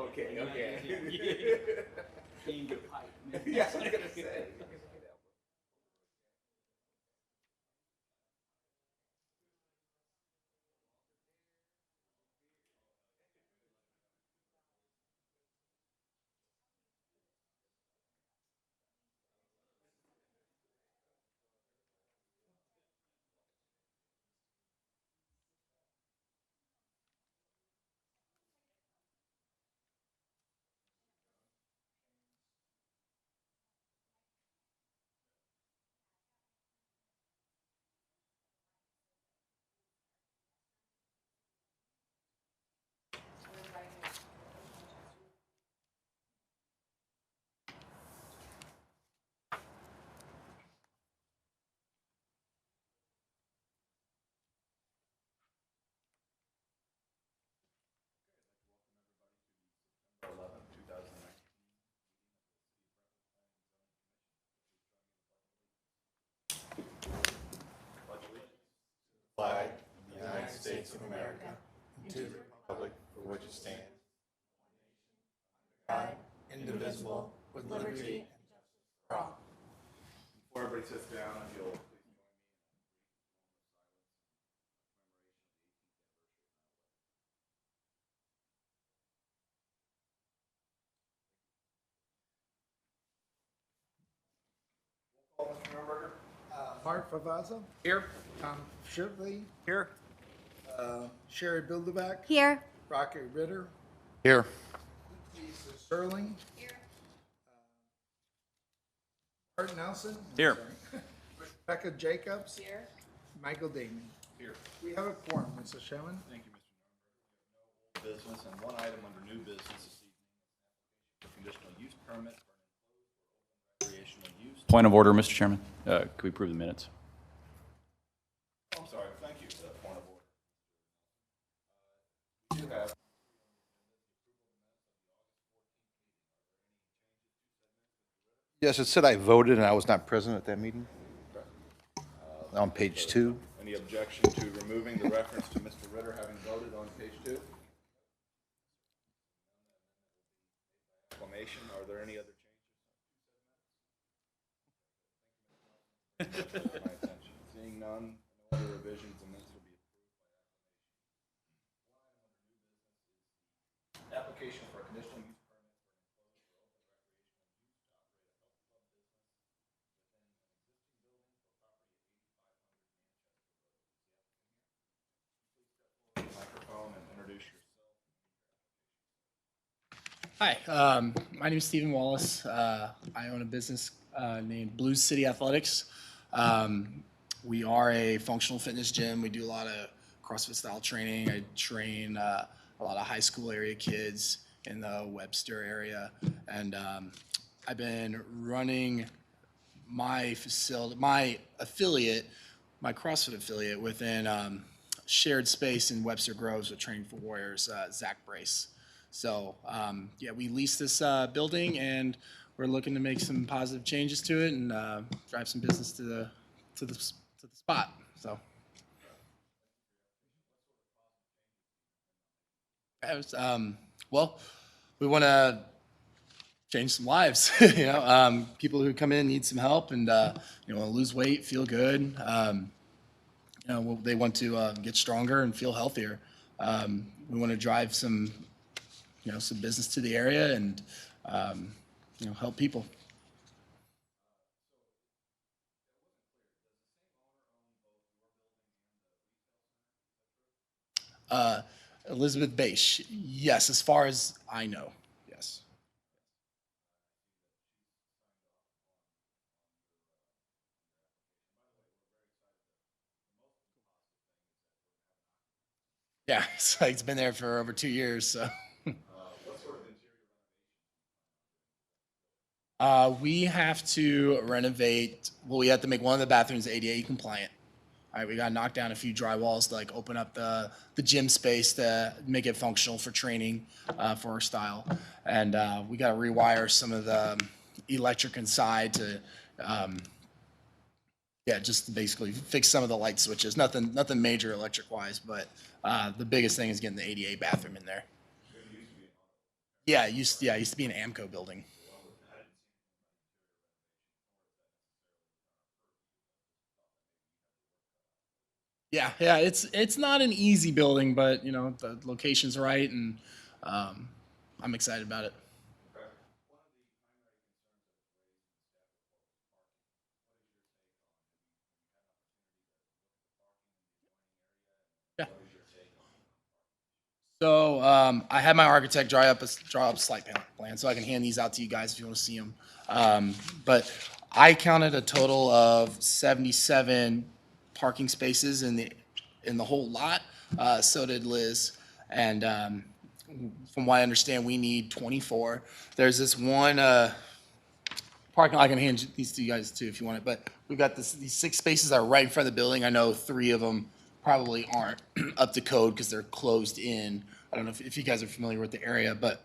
Okay, okay. King of pipe. Yeah, I was gonna say. Flag of the United States of America, and to the republic for which it stands, God, indivisible, with liberty and justice for all. Before everybody sits down, if you'll please join me in the Mr. Nuremberger. Mark Favazza, Here. Tom Shipley, Here. Sherry Bilderback, Here. Rocky Ritter, Here. Lisa Sterling. Here. Art Nelson. Here. Sorry. Rebecca Jacobs. Here. Michael Damon. Here. We have a quorum, Mr. Chairman. Thank you, Mr. Nuremberger. We have no business and one item under new business this evening. For conditional use permit for an enclosed or open recreational use. Point of order, Mr. Chairman. Could we approve the minutes? I'm sorry, thank you for that point of order. We do have. Yes, it said I voted and I was not present at that meeting. On page 2. Any objection to removing the reference to Mr. Ritter having voted on page 2? Acclamation, are there any other changes? My attention. Seeing none, no other revisions, the minutes will be approved by acclamation. Application for a conditional use permit for an enclosed or open recreational use to operate a health club business within an existing building for property at 8500 Manchester Road. Please step forward to the microphone and introduce yourself. Hi, my name is Stephen Wallace. I own a business named Blues City Athletics. We are a functional fitness gym. We do a lot of CrossFit style training. I train a lot of high school area kids in the Webster area, and I've been running my facility, my CrossFit affiliate within shared space in Webster Groves with Training for Warriors, Zach Brace. So yeah, we lease this building, and we're looking to make some positive changes to it and drive some business to the spot. So well, we want to change some lives. People who come in need some help and lose weight, feel good. They want to get stronger and feel healthier. We want to drive some business to the area and help people. Elizabeth Bache, yes, as far as I know, yes. Yeah, it's been there for over 2 years, so. We have to renovate. Well, we have to make one of the bathrooms ADA compliant. All right, we got to knock down a few dry walls to open up the gym space to make it functional for training for our style, and we got to rewire some of the electric inside to just to basically fix some of the light switches. Nothing major electric wise, but the biggest thing is getting the ADA bathroom in there. Yeah, it used to be an Amco building. Yeah, it's not an easy building, but you know the location's right, and um, I'm excited about it. Yeah. So I had my architect draw up site plan, so I can hand these out to you guys if you want to see them. But I counted a total of 77 parking spaces in the whole lot. So did Liz, and from what I understand, we need 24. There's this one parking lot. I can hand these to you guys too if you want it. But we've got these 6 spaces that are right in front of the building. I know 3 of them probably aren't up to code because they're closed in. I don't know if you guys are familiar with the area, but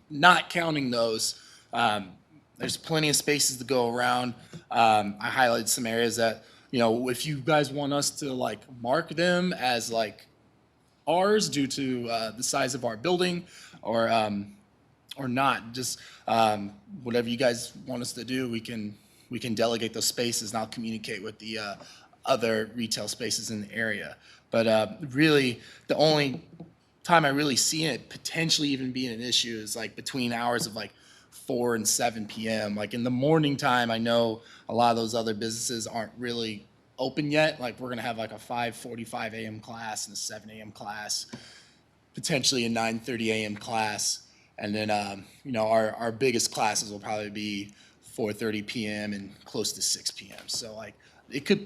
not counting those, there's plenty of spaces to go around. I highlighted some areas that, you know, if you guys want us to like mark them as like ours due to the size of our building or not. Just whatever you guys want us to do, we can delegate those spaces, and I'll communicate with the other retail spaces in the area. But really, the only time I really see it potentially even being an issue is like between hours of like 4 and 7 p.m. Like in the morning time, I know a lot of those other businesses aren't really open yet. Like we're gonna have like a 5:45 a.m. class and a 7 a.m. class, potentially a 9:30 a.m. class, and then you know our biggest classes will probably be 4:30 p.m. and close to 6 p.m. So like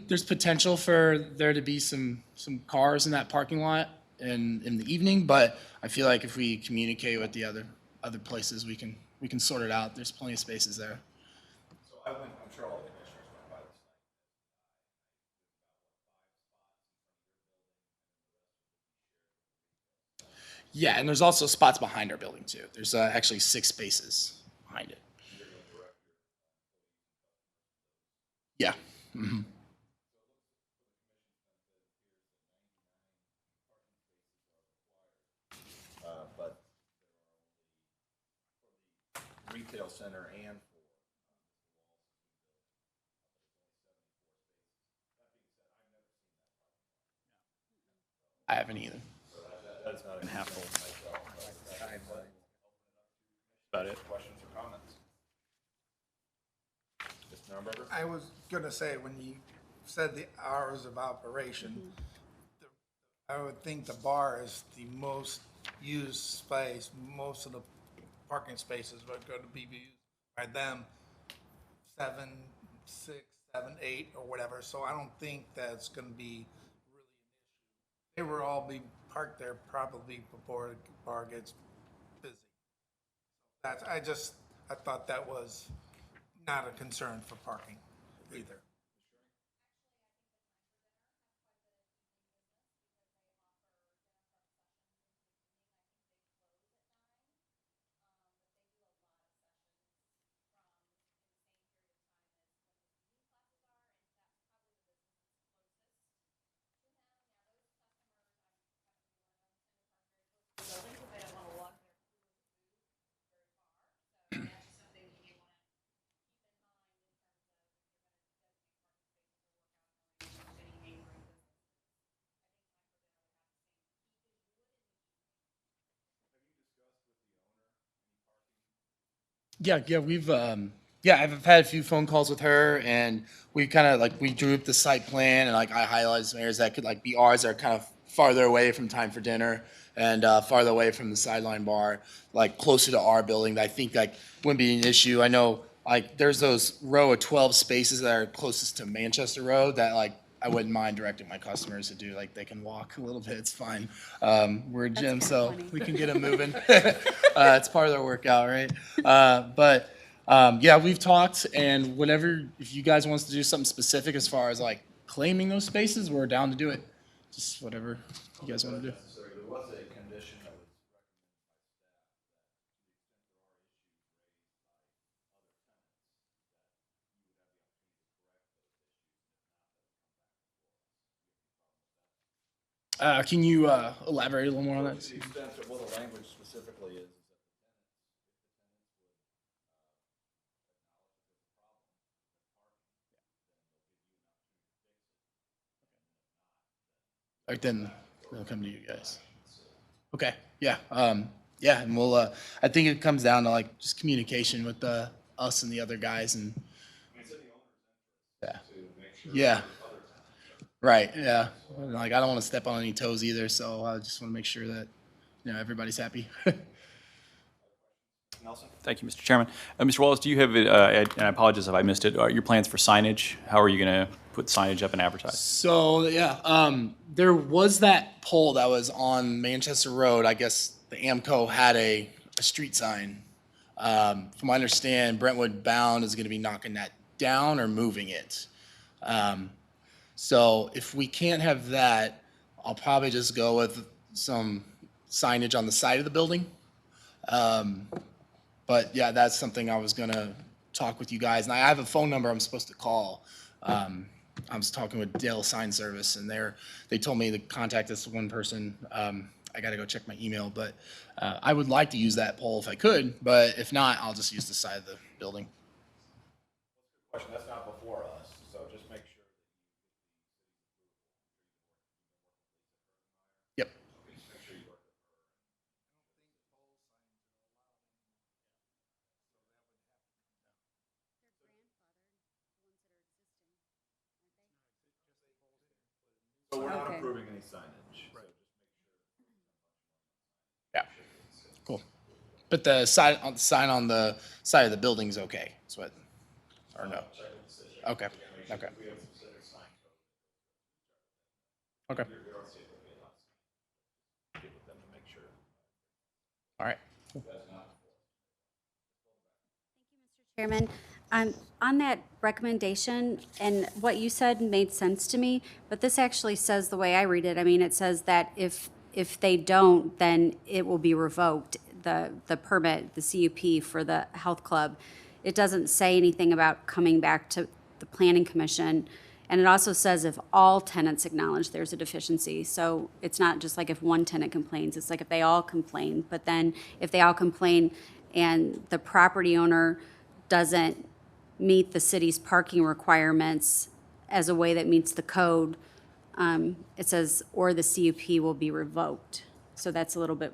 there's potential for there to be some cars in that parking lot in the evening, but I feel like if we communicate with the other places, we can sort it out. There's plenty of spaces there. So I'm sure all the commissioners went by this night. Yeah, and there's also spots behind our building too. There's actually 6 spaces behind it. Yeah. But retail center and for I haven't either. that's not And half full. about it. Questions or comments? Mr. Nuremberger? I was gonna say, when you said the hours of operation, I would think the bar is the most used space. Most of the parking spaces are gonna be used by them, 7, 6, 7, 8, or whatever. So I don't think that's gonna be really. They will all be parked there probably before the bar gets busy. I thought that was not a concern for parking either. Yeah, I've had a few phone calls with her, and we kind of like we drew up the site plan, and like I highlighted some areas that could like be ours that are kind of farther away from time for dinner and farther away from the sideline bar, like closer to our building. That I think like wouldn't be an issue. I know like there's those row of 12 spaces that are closest to Manchester Road that like I wouldn't mind directing my customers to do. Like they can walk a little bit, it's fine. We're a gym, so we can get them moving. It's part of their workout, right? Yeah, we've talked, and whenever if you guys want us to do something specific as far as like claiming those spaces, we're down to do it. Just whatever you guys want to do. So there was a condition that was Can you elaborate a little more on that? the extent of what the language specifically is Like then they'll come to you guys. Okay, yeah, yeah, and we'll, I think it comes down to like just communication with us and the other guys and. Yeah. Yeah. Right, yeah. Like, I don't want to step on any toes either, so I just want to make sure that, everybody's happy. Nelson? Thank you, Mr. Chairman. Mr. Wallace, do you have, and I apologize if I missed it, your plans for signage? How are you going to put signage up and advertise? So, yeah, there was that pole that was on Manchester Road. I guess the AMCO had a street sign. From what I understand, Brentwood Bound is going to be knocking that down or moving it. So if we can't have that, I'll probably just go with some signage on the side of the building. But yeah, that's something I was gonna talk with you guys, and I have a phone number I'm supposed to call. I was talking with Dale Sign Service, and they told me to contact this one person. I gotta go check my email, but I would like to use that pole if I could, but if not, I'll just use the side of the building. Question, that's not before us, so just make sure. Yep. So we're not Okay. approving any signage. So Yeah. Cool. But the sign on the side of the building's okay. That's what, or no? Okay. Okay. Okay. All right. Chairman, on that recommendation, and what you said made sense to me, but this actually says the way I read it, I mean, it says that if they don't, then it will be revoked, the permit, the CUP for the health club. It doesn't say anything about coming back to the planning commission. And it also says if all tenants acknowledge there's a deficiency. So it's not just like if one tenant complains, it's like if they all complain. But then if they all complain and the property owner doesn't meet the city's parking requirements as a way that meets the code, it says, or the CUP will be revoked. So that's a little bit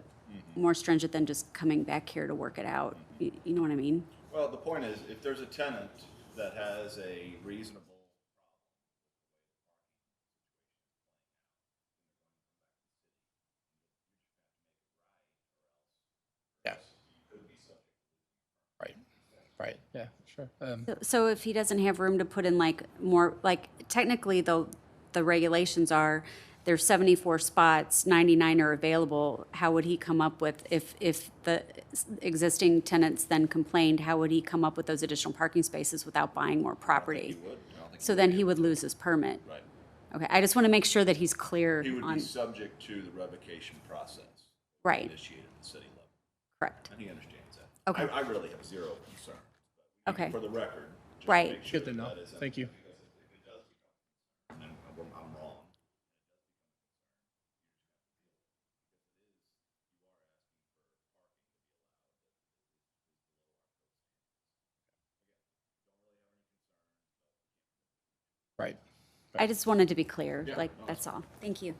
more stringent than just coming back here to work it out. You know what I mean? well, the point is, if there's a tenant that has a reasonable Yeah. Right. Right. Yeah, sure. So if he doesn't have room to put in like more, like technically the regulations are, there's 74 spots, 99 are available. How would he come up with, if the existing tenants then complained, how would he come up with those additional parking spaces without buying more property? he would, I don't think So then he would lose his permit. right. Okay, I just want to make sure that he's clear He would on, be subject to the revocation process right, initiated at the city level. correct. And he understands that. Okay. I really have zero concern. Okay. For the record. just Right. make sure Good to know. that isn't- Thank you. because if it does become- then I'm wrong. Right. I just wanted to be clear, like, that's all. Thank you.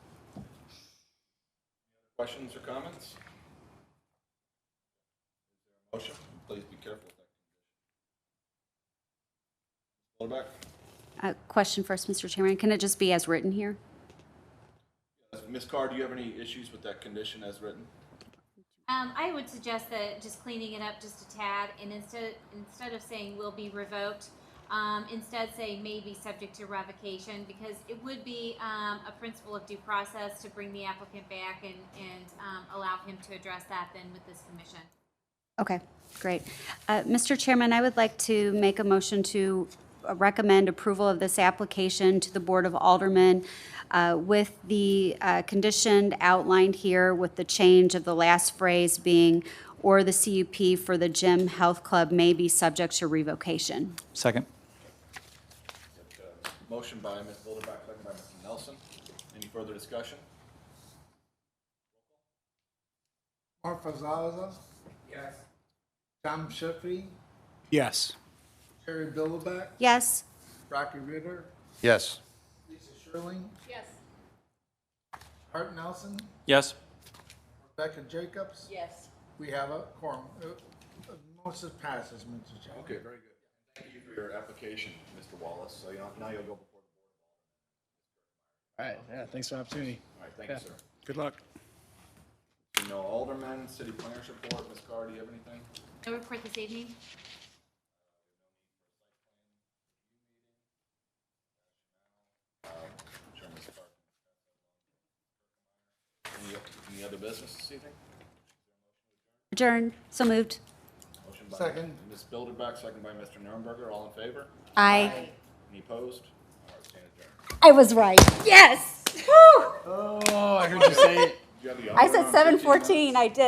Questions or comments? Motion, please be careful with that. Quarterback? Question first, Mr. Chairman. Can it just be as written here? Ms. Carr, do you have any issues with that condition as written? I would suggest that just cleaning it up just a tad, and instead of saying will be revoked, instead say may be subject to revocation, because it would be a principle of due process to bring the applicant back and allow him to address that then with this commission. Okay, great. Mr. Chairman, I would like to make a motion to recommend approval of this application to the Board of Aldermen with the condition outlined here with the change of the last phrase being, or the CUP for the gym health club may be subject to revocation. Second. Motion by Ms. Boulderback, second by Mr. Nelson. Any further discussion? Martha Zaza? Yes. Tom Shippey, Yes. Terry Billaback, Yes? Rocky Ritter, Yes. Lisa Sherling, Yes. Art Nelson, Yes? Rebecca Jacobs. Yes. We have a quorum. Motion passes, Mr. Chairman. Okay, very good. Thank you for your application, Mr. Wallace. So now you'll go before the board. All right, yeah, thanks for the opportunity. All right, thank you, sir. Good luck. No alderman, city planners report. Ms. Carr, do you have anything? No report this evening. Sure, Ms. Carr. Any other business this evening? Adjourn, so moved. Motion by Second. Ms. Bilderbeck, second by Mr. Nuremberger. All in favor? Aye. Any opposed? All right, stand adjourned. I was right. Yes. Whew. Oh, I heard you say it. Do you have the I other said on 15 minutes? 7:14, I did.